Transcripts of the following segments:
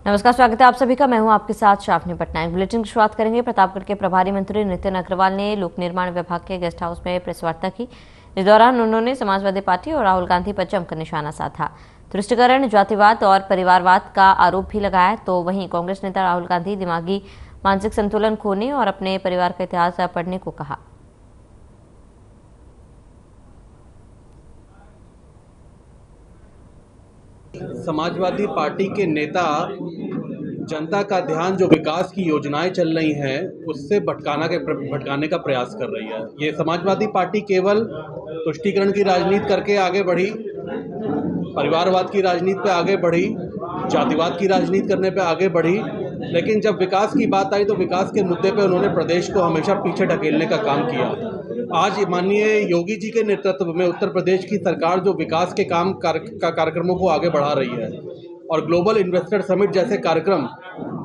नमस्कार, स्वागत है आप सभी का। मैं हूं आपके साथ शाफनी पटनायक। बुलेटिन की शुरुआत करेंगे। प्रतापगढ़ के प्रभारी मंत्री नितिन अग्रवाल ने लोक निर्माण विभाग के गेस्ट हाउस में प्रेस वार्ता की। इस दौरान उन्होंने समाजवादी पार्टी और राहुल गांधी पर जमकर निशाना साधा। तुष्टिकरण, जातिवाद और परिवारवाद का आरोप भी लगाया। तो वहीं कांग्रेस नेता राहुल गांधी दिमागी मानसिक संतुलन खोने और अपने परिवार का इतिहास पढ़ने को कहा। समाजवादी पार्टी के नेता जनता का ध्यान जो विकास की योजनाएं चल रही हैं उससे भटकाने का प्रयास कर रही है। ये समाजवादी पार्टी केवल तुष्टीकरण की राजनीति करके आगे बढ़ी, परिवारवाद की राजनीति पे आगे बढ़ी, जातिवाद की राजनीति करने पे आगे बढ़ी, लेकिन जब विकास की बात आई तो विकास के मुद्दे पे उन्होंने प्रदेश को हमेशा पीछे ढकेलने का काम किया। आज माननीय योगी जी के नेतृत्व में उत्तर प्रदेश की सरकार जो विकास के कार्यक्रमों को आगे बढ़ा रही है और ग्लोबल इन्वेस्टर समिट जैसे कार्यक्रम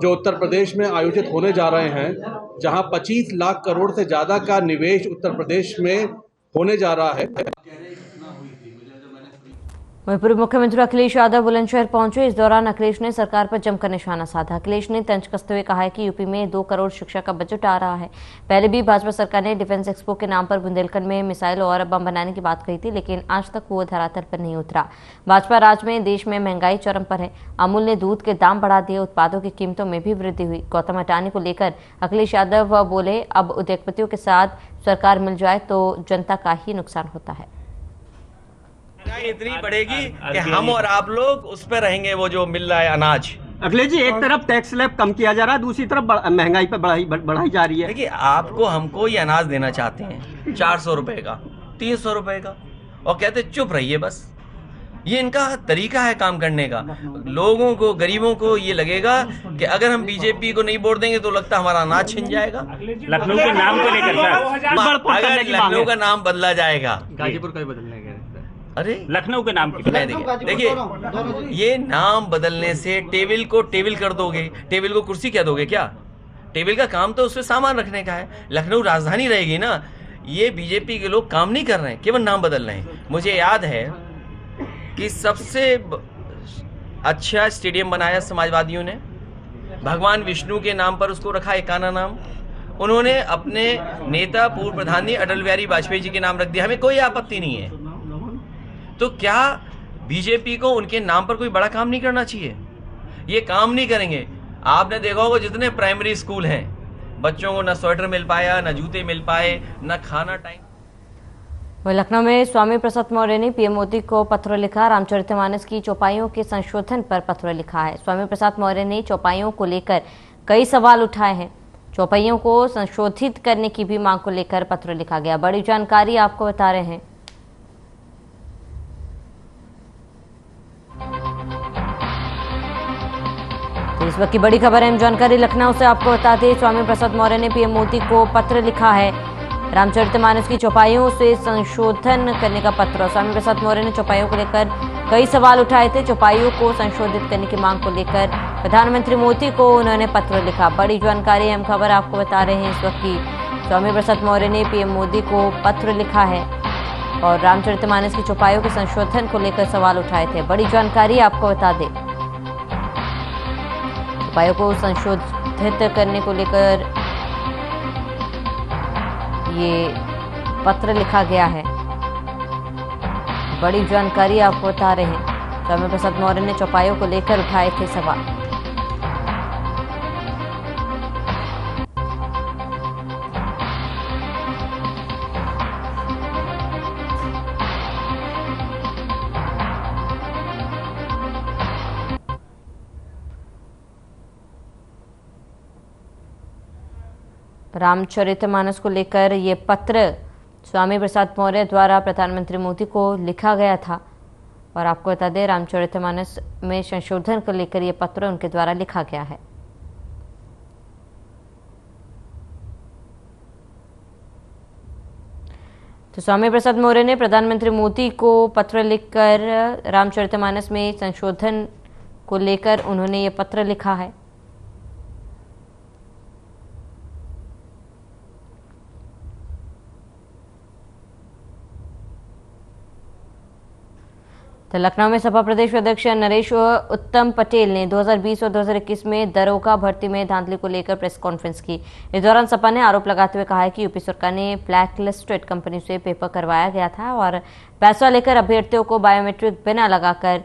जो उत्तर प्रदेश में आयोजित होने जा रहे हैं, जहां 25 लाख करोड़ से ज़्यादा का निवेश उत्तर प्रदेश में होने जा रहा है। वहीं पूर्व मुख्यमंत्री अखिलेश यादव बुलंदशहर पहुंचे। इस दौरान अखिलेश ने सरकार पर जमकर निशाना साधा। अखिलेश ने तंज कसते हुए कहा है कि यूपी में 2 करोड़ शिक्षा का बजट आ रहा है। पहले भी भाजपा सरकार ने डिफेंस एक्सपो के नाम पर बुंदेलखंड में मिसाइल और बम बनाने की बात कही थी, लेकिन आज तक वो धरातल पर नहीं उतरा। भाजपा राज में देश में महंगाई चरम पर है। अमूल ने दूध के दाम बढ़ा दिए, उत्पादों की कीमतों में भी वृद्धि हुई। गौतम अडानी को लेकर अखिलेश यादव बोले, अब उद्योगपतियों के साथ सरकार मिल जाए तो जनता का ही नुकसान होता है। इतनी बढ़ेगी कि हम और आप लोग उस पर रहेंगे, वो जो मिल रहा है अनाज। अखिलेश जी, एक तरफ टैक्स स्लैब कम किया जा रहा है, दूसरी तरफ महंगाई पर बढ़ाई जा रही है। देखिए, आपको हमको ये अनाज देना चाहते हैं 400 रुपए का, 300 रुपए का, और कहते चुप रहिए बस। ये इनका तरीका है काम करने का। लोगों को, गरीबों को ये लगेगा कि अगर हम बीजेपी को नहीं वोट देंगे तो लगता हमारा अनाज छिन जाएगा। लखनऊ के नाम को लेकर अगर लखनऊ का नाम बदला जाएगा, गाजीपुर का बदलना है। अरे लखनऊ के नाम की देखिए, ये नाम बदलने से टेबल को टेबल कर दोगे, टेबल को कुर्सी क्या दोगे क्या? टेबल का काम तो उसमें सामान रखने का है। लखनऊ राजधानी रहेगी ना। ये बीजेपी के लोग काम नहीं कर रहे हैं, केवल नाम बदल रहे हैं। मुझे याद है कि सबसे अच्छा स्टेडियम बनाया समाजवादियों ने, भगवान विष्णु के नाम पर उसको रखा, एकाना नाम। उन्होंने अपने नेता पूर्व प्रधानमंत्री अटल बिहारी वाजपेयी जी के नाम रख दिया। हमें कोई आपत्ति नहीं है। तो क्या बीजेपी को उनके नाम पर कोई बड़ा काम नहीं करना चाहिए? ये काम नहीं करेंगे। आपने देखा होगा जितने प्राइमरी स्कूल हैं, बच्चों को न स्वेटर मिल पाया, न जूते मिल पाए, न खाना टाइम। वहीं लखनऊ में स्वामी प्रसाद मौर्य ने पीएम मोदी को पत्र लिखा। रामचरितमानस की चौपाइयों के संशोधन पर पत्र लिखा है। स्वामी प्रसाद मौर्य ने चौपाइयों को लेकर कई सवाल उठाए हैं। चौपाइयों को संशोधित करने की भी मांग को लेकर पत्र लिखा गया। बड़ी जानकारी आपको बता रहे हैं। इस वक्त की बड़ी खबर है, जानकारी लखनऊ से आपको बता दें। स्वामी प्रसाद मौर्य ने पीएम मोदी को पत्र लिखा है। रामचरितमानस की चौपाइयों से संशोधन करने का पत्र। स्वामी प्रसाद मौर्य ने चौपाइयों को लेकर कई सवाल उठाए थे। चौपाइयों को संशोधित करने की मांग को लेकर प्रधानमंत्री मोदी को उन्होंने पत्र लिखा। बड़ी जानकारी, अहम खबर आपको बता रहे हैं इस वक्त की। स्वामी प्रसाद मौर्य ने पीएम मोदी को पत्र लिखा है और रामचरितमानस की चौपाइयों के संशोधन को लेकर सवाल उठाए थे। बड़ी जानकारी आपको बता दें, उपायों को संशोधित करने को लेकर ये पत्र लिखा गया है। बड़ी जानकारी आपको बता रहे हैं। स्वामी प्रसाद मौर्य ने चौपाइयों को लेकर उठाए थे सवाल। रामचरितमानस को लेकर ये पत्र स्वामी प्रसाद मौर्य द्वारा प्रधानमंत्री मोदी को लिखा गया था। और आपको बता दें, रामचरितमानस में संशोधन को लेकर ये पत्र उनके द्वारा लिखा गया है। तो स्वामी प्रसाद मौर्य ने प्रधानमंत्री मोदी को पत्र लिखकर रामचरितमानस में संशोधन को लेकर उन्होंने ये पत्र लिखा है। तो लखनऊ में सपा प्रदेश अध्यक्ष नरेश उत्तम पटेल ने 2020 और 2021 में दरोगा भर्ती में धांधली को लेकर प्रेस कॉन्फ्रेंस की। इस दौरान सपा ने आरोप लगाते हुए कहा है कि यूपी सरकार ने ब्लैक लिस्टेड कंपनी से पेपर करवाया गया था और पैसा लेकर अभ्यर्थियों को बायोमेट्रिक बिना लगाकर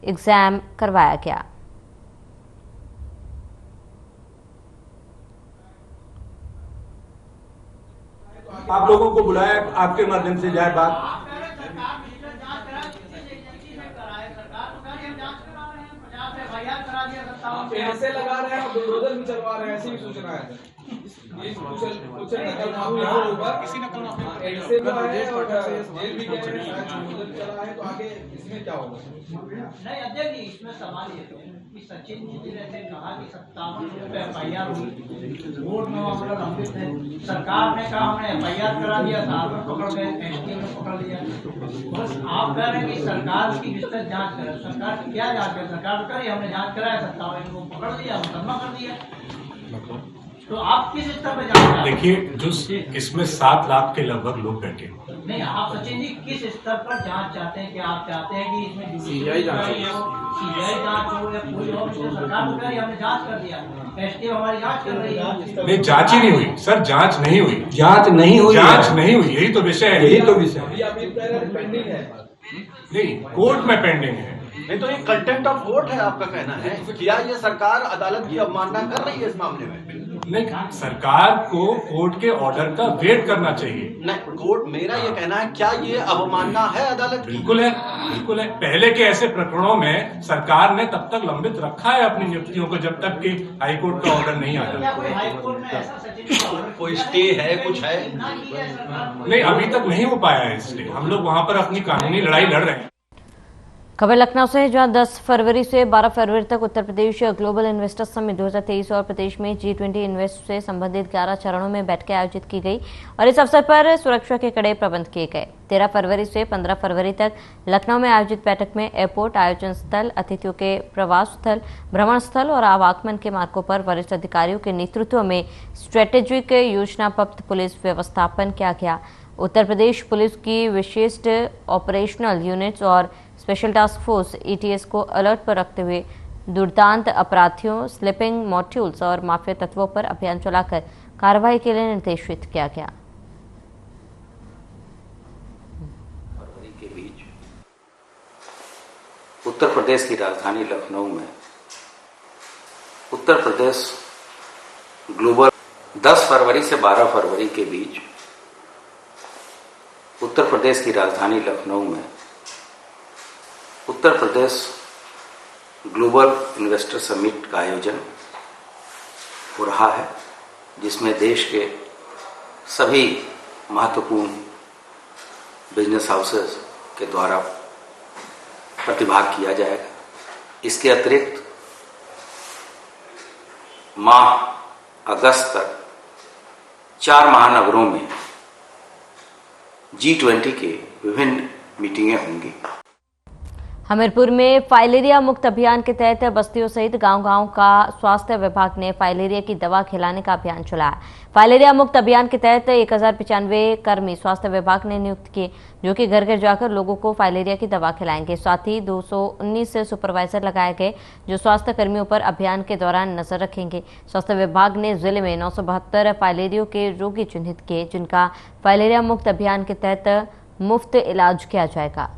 एग्जाम करवाया गया। आप लोगों को बुलाया, आपके माध्यम से जाए बात। ऐसे लगा रहे हैं और बुलडोजर भी चलवा रहे हैं, ऐसी भी सूचना है। किसी नकल माफिया ऐसे जो है और जेल भी गए हैं, बुलडोजर चला है, तो आगे इसमें क्या होगा? नहीं अध्यक्ष जी, इसमें सवाल ये है कि सचिन जी ने कहा कि 57 एफआईआर हुई, कोर्ट में मामला लंबित है, सरकार ने कहा हमने एफआईआर करा दिया था, पकड़ गए, एसटी में पकड़ लिया। बस आप कह रहे हैं कि सरकार की विस्तृत जांच करे। सरकार की क्या जांच करे? सरकार करी, हमने जांच कराया, 57 को पकड़ लिया, मुकदमा कर दिया। तो आप किस स्तर पर जांच? देखिए, जो इसमें 7 लाख के लगभग लोग बैठे। नहीं, आप सचिन जी किस स्तर पर जांच चाहते हैं? कि आप चाहते हैं कि इसमें सीबीआई जांच हो या कोई और? सरकार को कह रही हमने जांच कर दिया, एसटीएफ हमारी जांच कर रही है। नहीं, जांच ही नहीं हुई सर, जांच नहीं हुई, जांच नहीं हुई, जांच नहीं हुई, यही तो विषय है, यही तो विषय है। अभी आप पेंडिंग है। नहीं, कोर्ट में पेंडिंग है। नहीं तो ये कंटेंट ऑफ कोर्ट है, आपका कहना है। क्या ये सरकार अदालत की अवमानना कर रही है इस मामले में? नहीं, सरकार को कोर्ट के ऑर्डर का वेट करना चाहिए। नहीं, कोर्ट, मेरा ये कहना है, क्या ये अवमानना है अदालत की? बिल्कुल है, बिल्कुल है। पहले के ऐसे प्रकरणों में सरकार ने तब तक लंबित रखा है अपनी नियुक्तियों को, जब तक कि हाईकोर्ट का ऑर्डर नहीं आया। कोई स्टे है, कुछ है? नहीं, अभी तक नहीं हो पाया है स्टे। हम लोग वहां पर अपनी कानूनी लड़ाई लड़ रहे हैं। खबर लखनऊ से है, जहां 10 फरवरी से 12 फरवरी तक Uttar Pradesh global investor summit 2023 और प्रदेश में G20 इन्वेस्ट से संबंधित 11 चरणों में बैठकें आयोजित की गई और इस अवसर पर सुरक्षा के कड़े प्रबंध किए गए। 13 फरवरी से 15 फरवरी तक लखनऊ में आयोजित बैठक में एयरपोर्ट, आयोजन स्थल, अतिथियों के प्रवास स्थल, भ्रमण स्थल और आवागमन के मार्गों पर वरिष्ठ अधिकारियों के नेतृत्व में स्ट्रेटेजिक योजनाबद्ध पुलिस व्यवस्थापन किया गया। उत्तर प्रदेश पुलिस की विशिष्ट ऑपरेशनल यूनिट्स और स्पेशल टास्क फोर्स ETS को अलर्ट पर रखते हुए दुर्दांत अपराधियों, स्लिपिंग मॉड्यूल्स और माफिया तत्वों पर अभियान चलाकर कार्रवाई के लिए निर्देशित किया गया। फरवरी के बीच उत्तर प्रदेश की राजधानी लखनऊ में उत्तर प्रदेश ग्लोबल 10 फरवरी से 12 फरवरी के बीच उत्तर प्रदेश की राजधानी लखनऊ में Uttar Pradesh global investor summit का आयोजन हो रहा है, जिसमें देश के सभी महत्वपूर्ण बिजनेस हाउसेस के द्वारा प्रतिभाग किया जाएगा। इसके अतिरिक्त माह अगस्त तक 4 महानगरों में G20 के विभिन्न मीटिंगें होंगी। हमीरपुर में फाइलेरिया मुक्त अभियान के तहत बस्तियों सहित गांव-गांव का स्वास्थ्य विभाग ने फाइलेरिया की दवा खिलाने का अभियान चलाया। फाइलेरिया मुक्त अभियान के तहत 1095 कर्मी स्वास्थ्य विभाग ने नियुक्त किए, जो कि घर घर जाकर लोगों को फाइलेरिया की दवा खिलाएंगे। साथ ही 219 सुपरवाइजर लगाए गए, जो स्वास्थ्य कर्मियों पर अभियान के दौरान नजर रखेंगे। स्वास्थ्य विभाग ने जिले में 972 फाइलेरिया के रोगी चिन्हित किए, जिनका फाइलेरिया मुक्त अभियान के तहत मुफ्त इलाज किया जाएगा।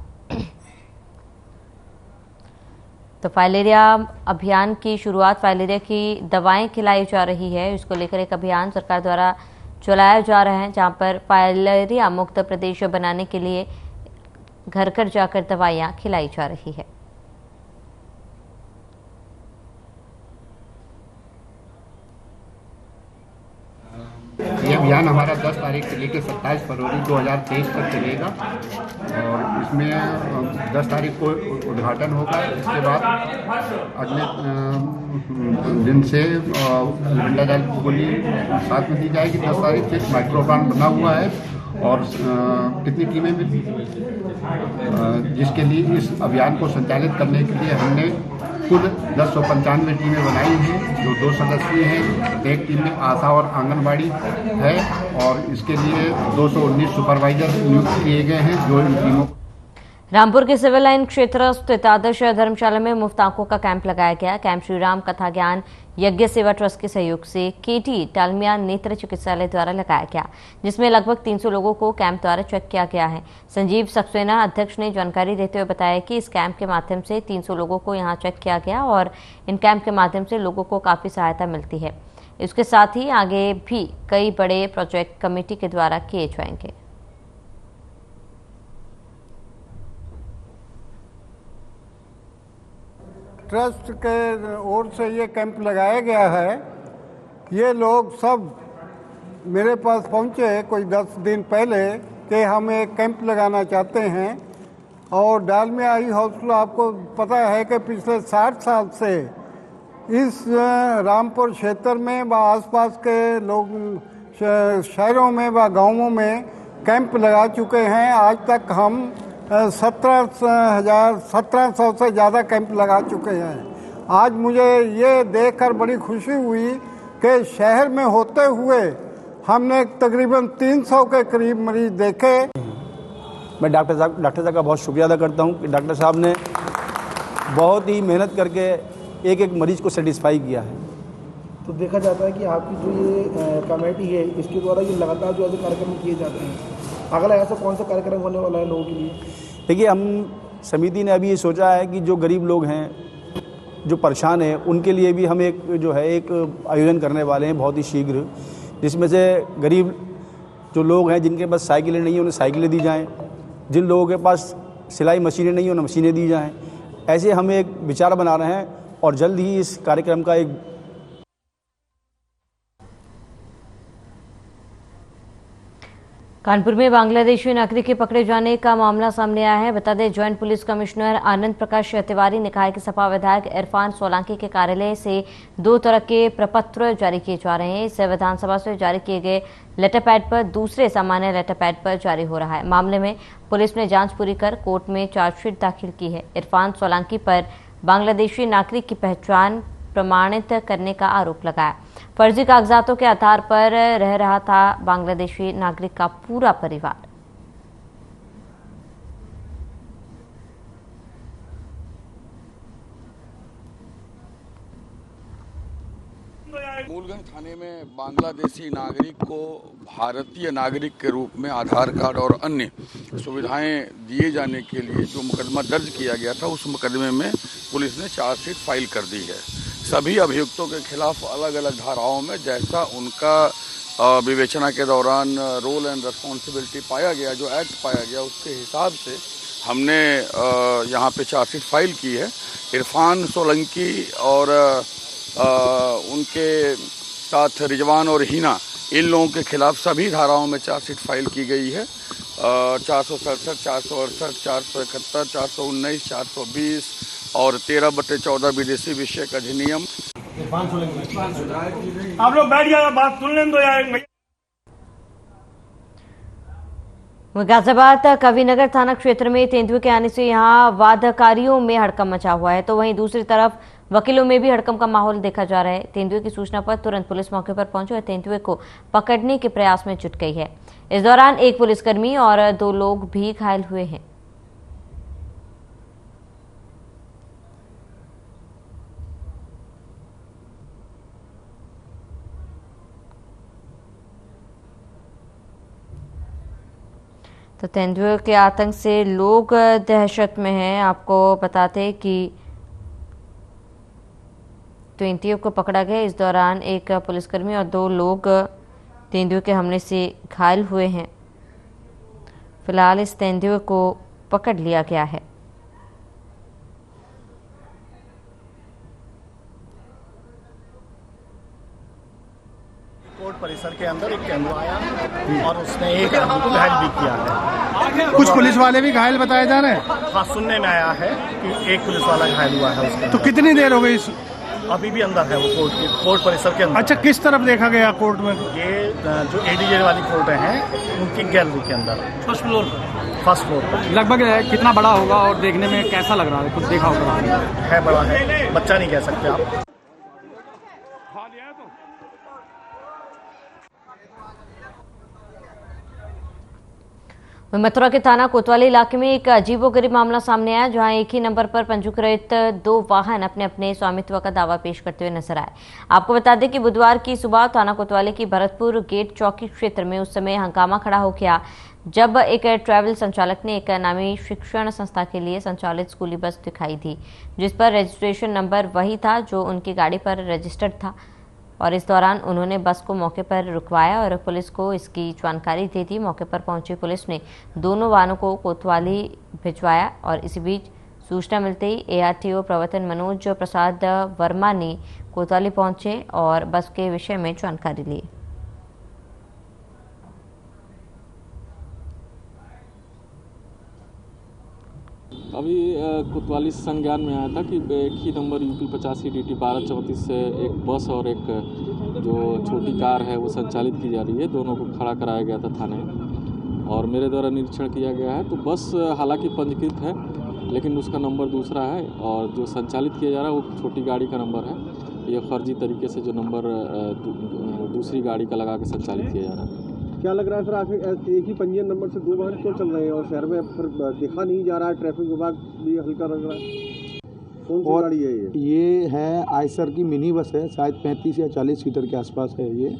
तो फाइलेरिया अभियान की शुरुआत, फाइलेरिया की दवाएं खिलाई जा रही है, इसको लेकर एक अभियान सरकार द्वारा चलाया जा रहा है, जहां पर फाइलेरिया मुक्त प्रदेश बनाने के लिए घर घर जाकर दवाइयां खिलाई जा रही है। ये अभियान हमारा 10 तारीख से लेकर 27 फरवरी 2023 तक चलेगा और इसमें 10 तारीख को उद्घाटन होगा। इसके बाद अगले दिन से लिंडा जाल गोली साथ में दी जाएगी। 10 तारीख से माइक्रोप्लान बना हुआ है और कितनी टीमें मिली, जिसके लिए इस अभियान को संचालित करने के लिए हमने कुल 1095 टीमें बनाई हैं, जो 2 सदस्यीय हैं। प्रत्येक टीम में आशा और आंगनबाड़ी है और इसके लिए 219 सुपरवाइजर नियुक्त किए गए हैं, जो इन टीमों रामपुर के सिविल लाइन क्षेत्र स्थित आदर्श धर्मशाला में मुफ्त आंखों का कैंप लगाया गया। कैंप श्री राम कथा ज्ञान यज्ञ सेवा ट्रस्ट के सहयोग से केटी टालमिया नेत्र चिकित्सालय द्वारा लगाया गया, जिसमें लगभग 300 लोगों को कैंप द्वारा चेक किया गया है। संजीव सक्सेना अध्यक्ष ने जानकारी देते हुए बताया कि इस कैंप के माध्यम से 300 लोगों को यहां चेक किया गया और इन कैंप के माध्यम से लोगों को काफी सहायता मिलती है। इसके साथ ही आगे भी कई बड़े प्रोजेक्ट कमेटी के द्वारा किए जाएंगे। ट्रस्ट के ओर से ये कैंप लगाया गया है। ये लोग सब मेरे पास पहुँचे कोई 10 दिन पहले कि हम एक कैंप लगाना चाहते हैं। और डालमिया आई हॉस्पिटल आपको पता है कि पिछले 60 साल से इस रामपुर क्षेत्र में व आसपास के लोग शहरों में व गांवों में कैंप लगा चुके हैं। आज तक हम 1700 से ज़्यादा कैंप लगा चुके हैं। आज मुझे ये देखकर बड़ी खुशी हुई कि शहर में होते हुए हमने तकरीबन 300 के करीब मरीज देखे। मैं डॉक्टर साहब का बहुत शुक्रिया अदा करता हूँ कि डॉक्टर साहब ने बहुत ही मेहनत करके एक एक मरीज को सेटिस्फाई किया है। तो देखा जाता है कि आपकी जो ये कमेटी है इसके द्वारा ये लगातार जो ऐसे कार्यक्रम किए जाते हैं, अगला ऐसा कौन सा कार्यक्रम होने वाला है लोगों के लिए? देखिए, हम समिति ने अभी ये सोचा है कि जो गरीब लोग हैं, जो परेशान हैं, उनके लिए भी हम एक आयोजन करने वाले हैं बहुत ही शीघ्र, जिसमें से गरीब जो लोग हैं जिनके पास साइकिलें नहीं हैं उन्हें साइकिलें दी जाएं, जिन लोगों के पास सिलाई मशीनें नहीं हैं उन्हें मशीनें दी जाएं। ऐसे हम एक विचार बना रहे हैं और जल्द ही इस कार्यक्रम का एक कानपुर में बांग्लादेशी नागरिक के पकड़े जाने का मामला सामने आया है। बता दें, joint police commissioner Anand Prakash Tiwari ने कहा है कि सपा विधायक इरफान सोलंकी के कार्यालय से 2 तरह के प्रपत्र जारी किए जा रहे हैं। इससे विधानसभा से जारी किए गए लेटर पैड पर दूसरे सामान्य लेटर पैड पर जारी हो रहा है। मामले में पुलिस ने जांच पूरी कर कोर्ट में चार्जशीट दाखिल की है। इरफान सोलंकी पर बांग्लादेशी नागरिक की पहचान प्रमाणित करने का आरोप लगाया। फर्जी कागजातों के आधार पर रह रहा था बांग्लादेशी नागरिक का पूरा परिवार। मूलगंज थाने में बांग्लादेशी नागरिक को भारतीय नागरिक के रूप में आधार कार्ड और अन्य सुविधाएं दिए जाने के लिए जो मुकदमा दर्ज किया गया था, उस मुकदमे में पुलिस ने चार्जशीट फाइल कर दी है। सभी अभियुक्तों के खिलाफ अलग अलग धाराओं में जैसा उनका विवेचना के दौरान रोल एंड रिस्पॉन्सिबिलिटी पाया गया, जो एक्ट पाया गया, उसके हिसाब से हमने यहाँ पे चार्जशीट फाइल की है। इरफान सोलंकी और उनके साथ रिजवान और हिना, इन लोगों के खिलाफ सभी धाराओं में चार्जशीट फाइल की गई है। 467, 468, 471, 419, 420 और 13/14 विदेशी विषयक अधिनियम। आप लोग बैठ जाओ, बात सुन लें दो यार। गाजियाबाद कविनगर थाना क्षेत्र में तेंदुए के आने से यहां वादकारियों में हड़कंप मचा हुआ है, तो वहीं दूसरी तरफ वकीलों में भी हड़कंप का माहौल देखा जा रहा है। तेंदुए की सूचना पर तुरंत पुलिस मौके पर पहुंची और तेंदुए को पकड़ने के प्रयास में जुट गई है। इस दौरान एक पुलिसकर्मी और 2 लोग भी घायल हुए हैं। तो तेंदुए के आतंक से लोग दहशत में हैं। आपको बताते कि तेंदुए को पकड़ा गया। इस दौरान एक पुलिसकर्मी और 2 लोग तेंदुए के हमले से घायल हुए हैं। फिलहाल इस तेंदुए को पकड़ लिया गया है। कोर्ट परिसर के अंदर एक तेंदुआ आया और उसने एक आदमी को घायल भी किया है। कुछ पुलिस वाले भी घायल बताए जा रहे हैं। हाँ, सुनने में आया है कि एक पुलिस वाला घायल हुआ है उसके। तो कितनी देर हो गई? अभी भी अंदर है वो कोर्ट परिसर के अंदर। अच्छा, किस तरफ देखा गया कोर्ट में? ये जो एडीजे वाली कोर्टें हैं उनकी गैलरी के अंदर, फर्स्ट फ्लोर पर। लगभग कितना बड़ा होगा और देखने में कैसा लग रहा है? कुछ देखा होगा? है, बड़ा है, बच्चा नहीं कह सकते आप। मथुरा के थाना कोतवाली इलाके में एक अजीबोगरीब मामला सामने आया, जहां एक ही नंबर पर पंजीकृत 2 वाहन अपने अपने स्वामित्व का दावा पेश करते हुए नजर आए। आपको बता दें कि बुधवार की सुबह थाना कोतवाली की भरतपुर गेट चौकी क्षेत्र में उस समय हंगामा खड़ा हो गया जब एक ट्रैवल संचालक ने एक नामी शिक्षण संस्था के लिए संचालित स्कूली बस दिखाई दी, जिस पर रजिस्ट्रेशन नंबर वही था जो उनकी गाड़ी पर रजिस्टर्ड था। और इस दौरान उन्होंने बस को मौके पर रुकवाया और पुलिस को इसकी जानकारी दे दी। मौके पर पहुंची पुलिस ने दोनों वाहनों को कोतवाली भिजवाया और इसी बीच सूचना मिलते ही ARTO प्रवर्तन मनोज प्रसाद वर्मा ने कोतवाली पहुंचे और बस के विषय में जानकारी ली। अभी कोतवाली संज्ञान में आया था कि एक ही नंबर UP 85 DT 1234 से एक बस और एक जो छोटी कार है वो संचालित की जा रही है, दोनों को खड़ा कराया गया था थाने और मेरे द्वारा निरीक्षण किया गया है। तो बस हालांकि पंजीकृत है लेकिन उसका नंबर दूसरा है और जो संचालित किया जा रहा है वो छोटी गाड़ी का नंबर है। ये फर्जी तरीके से जो नंबर दूसरी गाड़ी का लगा के संचालित किया जा रहा है। क्या लग रहा है सर, आखिर एक ही पंजीयन नंबर से 2 वाहन क्यों चल रहे हैं और शहर में फिर देखा नहीं जा रहा है? ट्रैफिक विभाग भी हल्का लग रहा है। कौन सी गाड़ी है ये है आयसर की मिनी बस है, शायद 35 या 40 सीटर के आसपास है ये।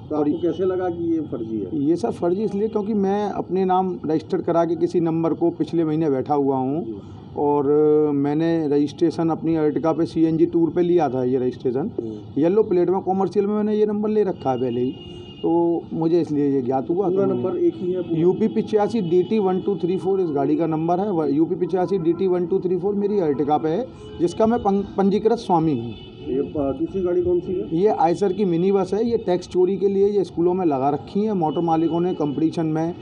तो आपको कैसे लगा कि ये फर्जी है? ये सर फर्जी इसलिए क्योंकि मैं अपने नाम रजिस्टर करा के किसी नंबर को पिछले महीने बैठा हुआ हूँ और मैंने रजिस्ट्रेशन अपनी अर्टिगा पे CNG टूर पे लिया था। ये रजिस्ट्रेशन येलो प्लेट में कॉमर्शियल में मैंने ये नंबर ले रखा है पहले ही, तो मुझे इसलिए ये ज्ञात हुआ। पूरा नंबर एक ही है? UP 85 DT 1234 इस गाड़ी का नंबर है। UP 85 DT 1234 मेरी अर्टिगा पे है जिसका मैं पंजीकृत स्वामी हूँ। ये दूसरी गाड़ी कौन सी है? ये आयसर की मिनी बस है। ये टैक्स चोरी के लिए ये स्कूलों में लगा रखी है। मोटर मालिकों ने कंपटीशन में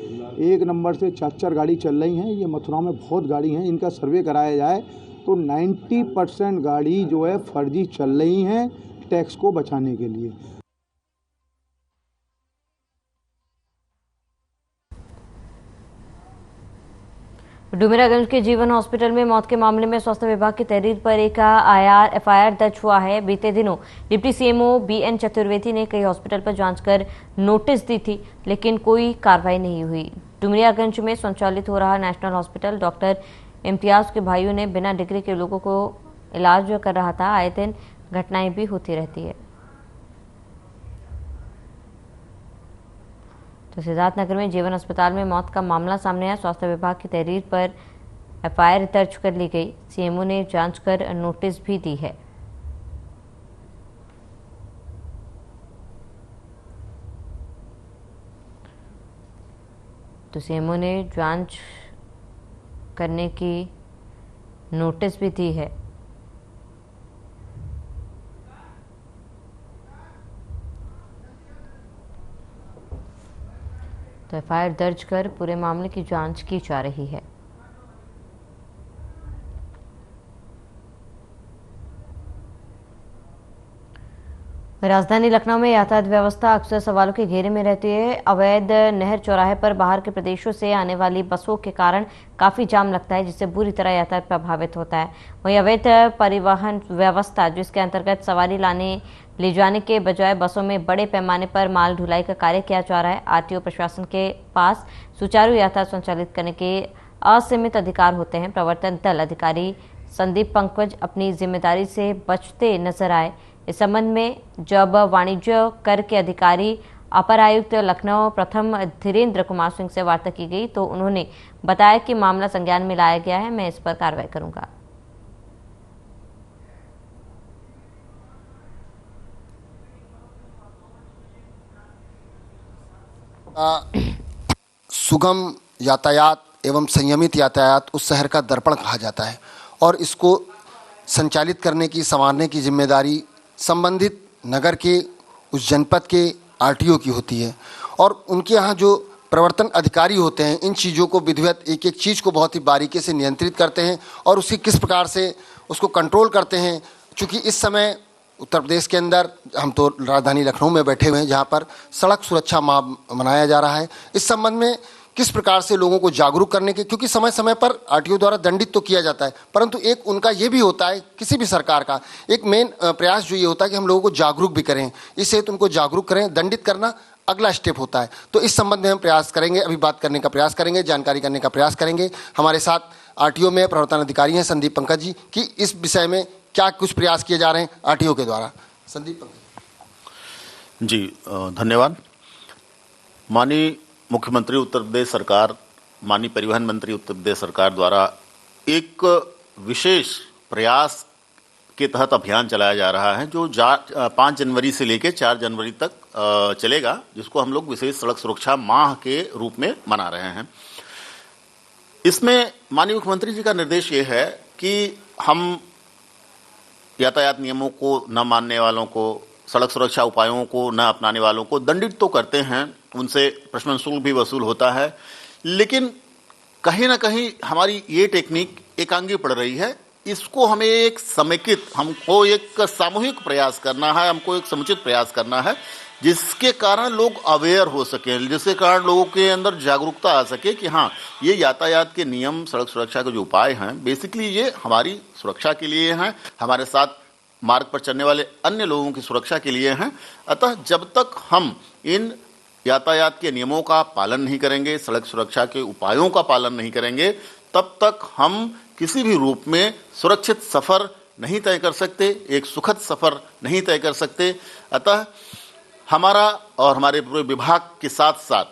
एक नंबर से 4 गाड़ी चल रही हैं। ये मथुरा में बहुत गाड़ी हैं, इनका सर्वे कराया जाए तो 90% गाड़ी जो है फर्जी चल रही हैं टैक्स को बचाने के लिए। डुमरागंज के जीवन हॉस्पिटल में मौत के मामले में स्वास्थ्य विभाग की तहरीर पर एक FIR दर्ज हुआ है। बीते दिनों डिप्टी CMO BN चतुर्वेदी ने कई हॉस्पिटल पर जांच कर नोटिस दी थी, लेकिन कोई कार्रवाई नहीं हुई। डुमरियागंज में संचालित हो रहा नेशनल हॉस्पिटल डॉक्टर इम्तियाज के भाइयों ने बिना डिग्री के लोगों को इलाज कर रहा था। आए दिन घटनाएं भी होती रहती है। तो सिद्धार्थनगर में जीवन अस्पताल में मौत का मामला सामने आया। स्वास्थ्य विभाग की तहरीर पर FIR दर्ज कर ली गई। CMO ने जांच कर नोटिस भी दी है। तो CMO ने जांच करने की नोटिस भी दी है। तो FIR दर्ज कर पूरे मामले की जांच की जा रही है। राजधानी लखनऊ में यातायात व्यवस्था अक्सर सवालों के घेरे में रहती है। अवैध नहर चौराहे पर बाहर के प्रदेशों से आने वाली बसों के कारण काफी जाम लगता है, जिससे बुरी तरह यातायात प्रभावित होता है। वहीं अवैध परिवहन व्यवस्था, जिसके अंतर्गत सवारी ले जाने के बजाय बसों में बड़े पैमाने पर माल ढुलाई का कार्य किया जा रहा है। RTO प्रशासन के पास सुचारू यातायात संचालित करने के असीमित अधिकार होते हैं। प्रवर्तन दल अधिकारी संदीप पंकज अपनी जिम्मेदारी से बचते नजर आए। इस संबंध में जब वाणिज्य कर के अधिकारी अपर आयुक्त लखनऊ प्रथम धीरेन्द्र कुमार सिंह से वार्ता की गई तो उन्होंने बताया कि मामला संज्ञान में लाया गया है, मैं इस पर कार्रवाई करूंगा। सुगम यातायात एवं संयमित यातायात उस शहर का दर्पण कहा जाता है और इसको संचालित करने की, संवारने की जिम्मेदारी संबंधित नगर के, उस जनपद के RTO की होती है और उनके यहाँ जो प्रवर्तन अधिकारी होते हैं इन चीज़ों को विधिवत एक एक चीज़ को बहुत ही बारीकी से नियंत्रित करते हैं और उसकी किस प्रकार से उसको कंट्रोल करते हैं। चूँकि इस समय उत्तर प्रदेश के अंदर हम तो राजधानी लखनऊ में बैठे हुए हैं जहाँ पर सड़क सुरक्षा माह मनाया जा रहा है। इस संबंध में किस प्रकार से लोगों को जागरूक करने के, क्योंकि समय समय पर RTO द्वारा दंडित तो किया जाता है, परंतु एक उनका ये भी होता है, किसी भी सरकार का एक मेन प्रयास जो ये होता है कि हम लोगों को जागरूक भी करें। इससे उनको जागरूक करें। दंडित करना अगला स्टेप होता है। तो इस संबंध में हम प्रयास करेंगे, अभी बात करने का प्रयास करेंगे, जानकारी करने का प्रयास करेंगे। हमारे साथ आरटीओ में प्रवर्तन अधिकारी हैं संदीप पंकज जी, कि इस विषय में क्या कुछ प्रयास किए जा रहे हैं आरटीओ के द्वारा। संदीप पंकज जी, धन्यवाद। माननीय मुख्यमंत्री उत्तर प्रदेश सरकार, माननीय परिवहन मंत्री उत्तर प्रदेश सरकार द्वारा एक विशेष प्रयास के तहत अभियान चलाया जा रहा है, जो 5 जनवरी से लेकर 4 जनवरी तक चलेगा, जिसको हम लोग विशेष सड़क सुरक्षा माह के रूप में मना रहे हैं। इसमें माननीय मुख्यमंत्री जी का निर्देश ये है कि हम यातायात नियमों को न मानने वालों को, सड़क सुरक्षा उपायों को न अपनाने वालों को दंडित तो करते हैं, उनसे प्रशमन शुल्क भी वसूल होता है, लेकिन कहीं ना कहीं हमारी ये टेक्निक एकांगी पड़ रही है। इसको हमें एक समेकित, हमको एक सामूहिक प्रयास करना है, हमको एक समुचित प्रयास करना है, जिसके कारण लोग अवेयर हो सकें, जिसके कारण लोगों के अंदर जागरूकता आ सके कि हाँ, ये यातायात के नियम, सड़क सुरक्षा के जो उपाय हैं, बेसिकली ये हमारी सुरक्षा के लिए हैं, हमारे साथ मार्ग पर चलने वाले अन्य लोगों की सुरक्षा के लिए हैं। अतः जब तक हम इन यातायात के नियमों का पालन नहीं करेंगे, सड़क सुरक्षा के उपायों का पालन नहीं करेंगे, तब तक हम किसी भी रूप में सुरक्षित सफर नहीं तय कर सकते, एक सुखद सफर नहीं तय कर सकते। अतः हमारा और हमारे पूरे विभाग के साथ साथ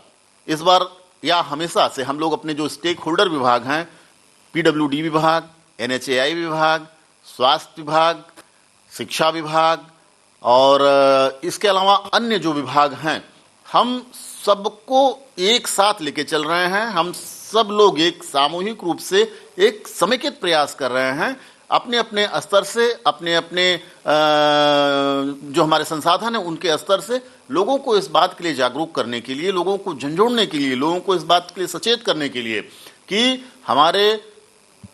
इस बार या हमेशा से हम लोग अपने जो स्टेक होल्डर विभाग हैं, पीडब्ल्यूडी विभाग, एनएचएआई विभाग, स्वास्थ्य विभाग, शिक्षा विभाग और इसके अलावा अन्य जो विभाग हैं, हम सबको एक साथ लेके चल रहे हैं। हम सब लोग एक सामूहिक रूप से एक समेकित प्रयास कर रहे हैं, अपने अपने स्तर से, अपने अपने जो हमारे संसाधन हैं उनके स्तर से लोगों को इस बात के लिए जागरूक करने के लिए, लोगों को झंझोड़ने के लिए, लोगों को इस बात के लिए सचेत करने के लिए कि हमारे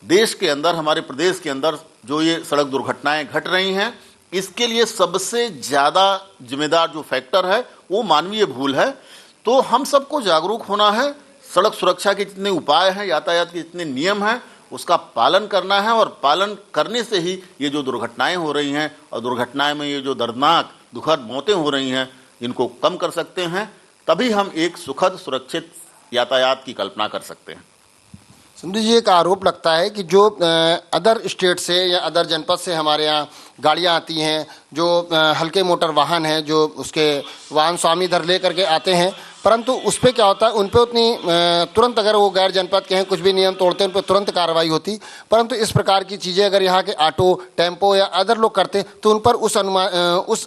देश के अंदर, हमारे प्रदेश के अंदर जो ये सड़क दुर्घटनाएं घट रही हैं, इसके लिए सबसे ज़्यादा जिम्मेदार जो फैक्टर है वो मानवीय भूल है। तो हम सबको जागरूक होना है, सड़क सुरक्षा के जितने उपाय हैं, यातायात के जितने नियम हैं, उसका पालन करना है, और पालन करने से ही ये जो दुर्घटनाएं हो रही हैं और दुर्घटनाएं में ये जो दर्दनाक दुखद मौतें हो रही हैं, इनको कम कर सकते हैं। तभी हम एक सुखद सुरक्षित यातायात की कल्पना कर सकते हैं। संदीप जी, एक आरोप लगता है कि जो अदर स्टेट से या अदर जनपद से हमारे यहाँ गाड़ियाँ आती हैं, जो हल्के मोटर वाहन हैं, जो उसके वाहन स्वामी इधर ले करके आते हैं, परंतु उस पर क्या होता है, उन पर उतनी तुरंत, अगर वो गैर जनपद के हैं, कुछ भी नियम तोड़ते हैं, उन पर तुरंत कार्रवाई होती। परंतु इस प्रकार की चीज़ें अगर यहाँ के ऑटो, टेम्पो या अदर लोग करते तो उन पर उस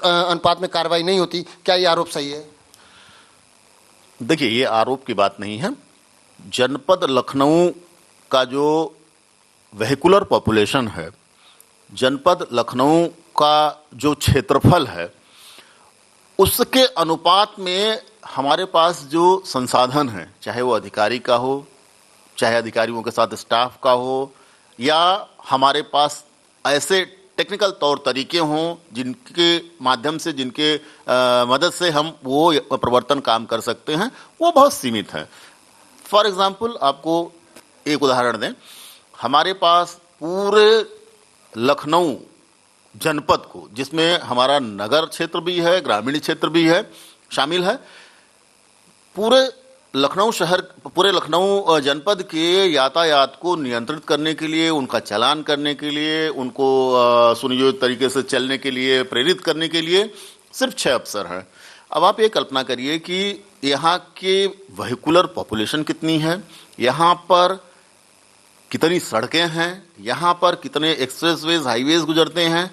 अनुपात में कार्रवाई नहीं होती। क्या ये आरोप सही है? देखिए, ये आरोप की बात नहीं है। जनपद लखनऊ का जो वेहिकुलर पॉपुलेशन है, जनपद लखनऊ का जो क्षेत्रफल है, उसके अनुपात में हमारे पास जो संसाधन है, चाहे वो अधिकारी का हो, चाहे अधिकारियों के साथ स्टाफ का हो, या हमारे पास ऐसे टेक्निकल तौर तरीके हों जिनके माध्यम से, जिनके मदद से हम वो प्रवर्तन काम कर सकते हैं, वो बहुत सीमित है। फॉर एग्जाम्पल, आपको एक उदाहरण दें, हमारे पास पूरे लखनऊ जनपद को, जिसमें हमारा नगर क्षेत्र भी है, ग्रामीण क्षेत्र भी है, शामिल है, पूरे लखनऊ शहर, पूरे लखनऊ जनपद के यातायात को नियंत्रित करने के लिए, उनका चालान करने के लिए, उनको सुनियोजित तरीके से चलने के लिए प्रेरित करने के लिए सिर्फ 6 अफसर हैं। अब आप ये कल्पना करिए कि यहाँ के वेहिकुलर पॉपुलेशन कितनी है, यहाँ पर कितनी सड़कें हैं, यहाँ पर कितने एक्सप्रेसवेज, हाईवेज गुजरते हैं।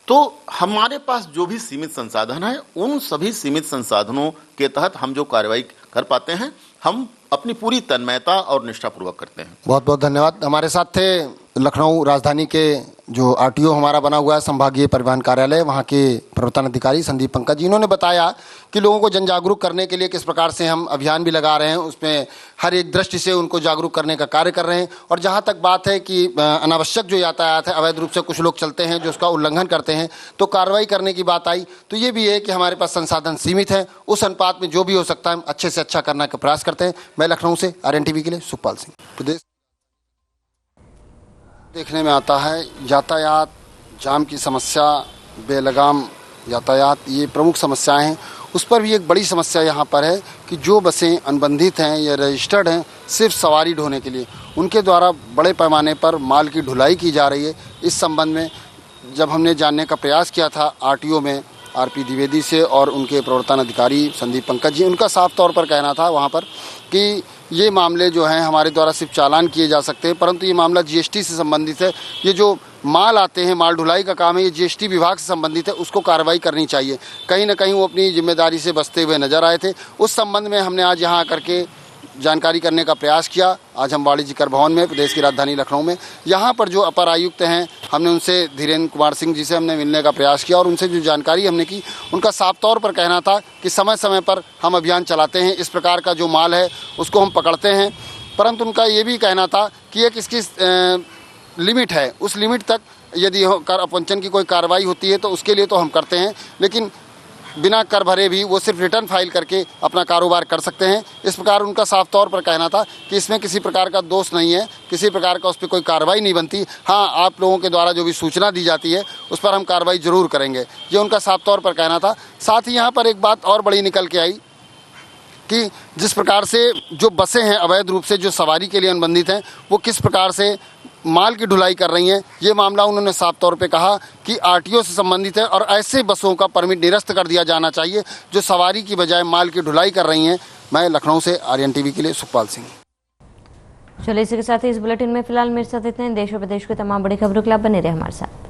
तो हमारे पास जो भी सीमित संसाधन है, उन सभी सीमित संसाधनों के तहत हम जो कार्रवाई कर पाते हैं, हम अपनी पूरी तन्मयता और निष्ठापूर्वक करते हैं। बहुत बहुत धन्यवाद। हमारे साथ थे लखनऊ राजधानी के जो आरटीओ हमारा बना हुआ है, संभागीय परिवहन कार्यालय, वहाँ के प्रवर्तन अधिकारी संदीप पंकज जी। इन्होंने बताया कि लोगों को जन जागरूक करने के लिए किस प्रकार से हम अभियान भी लगा रहे हैं, उसमें हर एक दृष्टि से उनको जागरूक करने का कार्य कर रहे हैं। और जहाँ तक बात है कि अनावश्यक जो यातायात है, अवैध रूप से कुछ लोग चलते हैं जो उसका उल्लंघन करते हैं, तो कार्रवाई करने की बात आई, तो ये भी है कि हमारे पास संसाधन सीमित है, उस अनुपात में जो भी हो सकता है हम अच्छे से अच्छा करने का प्रयास करते हैं। मैं लखनऊ से RNTV के लिए सुखपाल सिंह। प्रदेश देखने में आता है यातायात जाम की समस्या, बेलगाम यातायात, ये प्रमुख समस्याएं हैं उस पर भी एक बड़ी समस्या यहाँ पर है कि जो बसें अनुबंधित हैं या रजिस्टर्ड हैं सिर्फ सवारी ढोने के लिए, उनके द्वारा बड़े पैमाने पर माल की ढुलाई की जा रही है। इस संबंध में जब हमने जानने का प्रयास किया था आरटीओ में आरपी द्विवेदी से और उनके प्रवर्तन अधिकारी संदीप पंकज जी, उनका साफ तौर पर कहना था वहाँ पर कि ये मामले जो हैं हमारे द्वारा सिर्फ चालान किए जा सकते हैं, परंतु ये मामला जीएसटी से संबंधित है। ये जो माल आते हैं, माल ढुलाई का काम है, ये जीएसटी विभाग से संबंधित है, उसको कार्रवाई करनी चाहिए। कहीं ना कहीं वो अपनी जिम्मेदारी से बचते हुए नजर आए थे। उस संबंध में हमने आज यहाँ आकर के जानकारी करने का प्रयास किया। आज हम वाणिज्य कर भवन में, प्रदेश की राजधानी लखनऊ में, यहाँ पर जो अपर आयुक्त हैं, हमने उनसे धीरेन्द्र कुमार सिंह जी से हमने मिलने का प्रयास किया और उनसे जो जानकारी हमने की, उनका साफ तौर पर कहना था कि समय समय पर हम अभियान चलाते हैं, इस प्रकार का जो माल है उसको हम पकड़ते हैं, परंतु उनका ये भी कहना था कि एक इसकी लिमिट है, उस लिमिट तक यदि कर अपवंचन की कोई कार्रवाई होती है तो उसके लिए तो हम करते हैं, लेकिन बिना कर भरे भी वो सिर्फ रिटर्न फाइल करके अपना कारोबार कर सकते हैं। इस प्रकार उनका साफ तौर पर कहना था कि इसमें किसी प्रकार का दोष नहीं है, किसी प्रकार का उस पर कोई कार्रवाई नहीं बनती। हाँ, आप लोगों के द्वारा जो भी सूचना दी जाती है उस पर हम कार्रवाई जरूर करेंगे, ये उनका साफ तौर पर कहना था। साथ ही यहाँ पर एक बात और बड़ी निकल के आई कि जिस प्रकार से जो बसें हैं अवैध रूप से जो सवारी के लिए अनुबंधित हैं, वो किस प्रकार से माल की ढुलाई कर रही हैं, ये मामला उन्होंने साफ तौर पे कहा कि आरटीओ से संबंधित है और ऐसे बसों का परमिट निरस्त कर दिया जाना चाहिए जो सवारी की बजाय माल की ढुलाई कर रही हैं। मैं लखनऊ से आर्यन टीवी के लिए सुखपाल सिंह। चलिए इसी के साथ ही इस बुलेटिन में फिलहाल मेरे साथ इतने। देश और प्रदेश की तमाम बड़ी खबरों के लिए बने रहे हमारे साथ।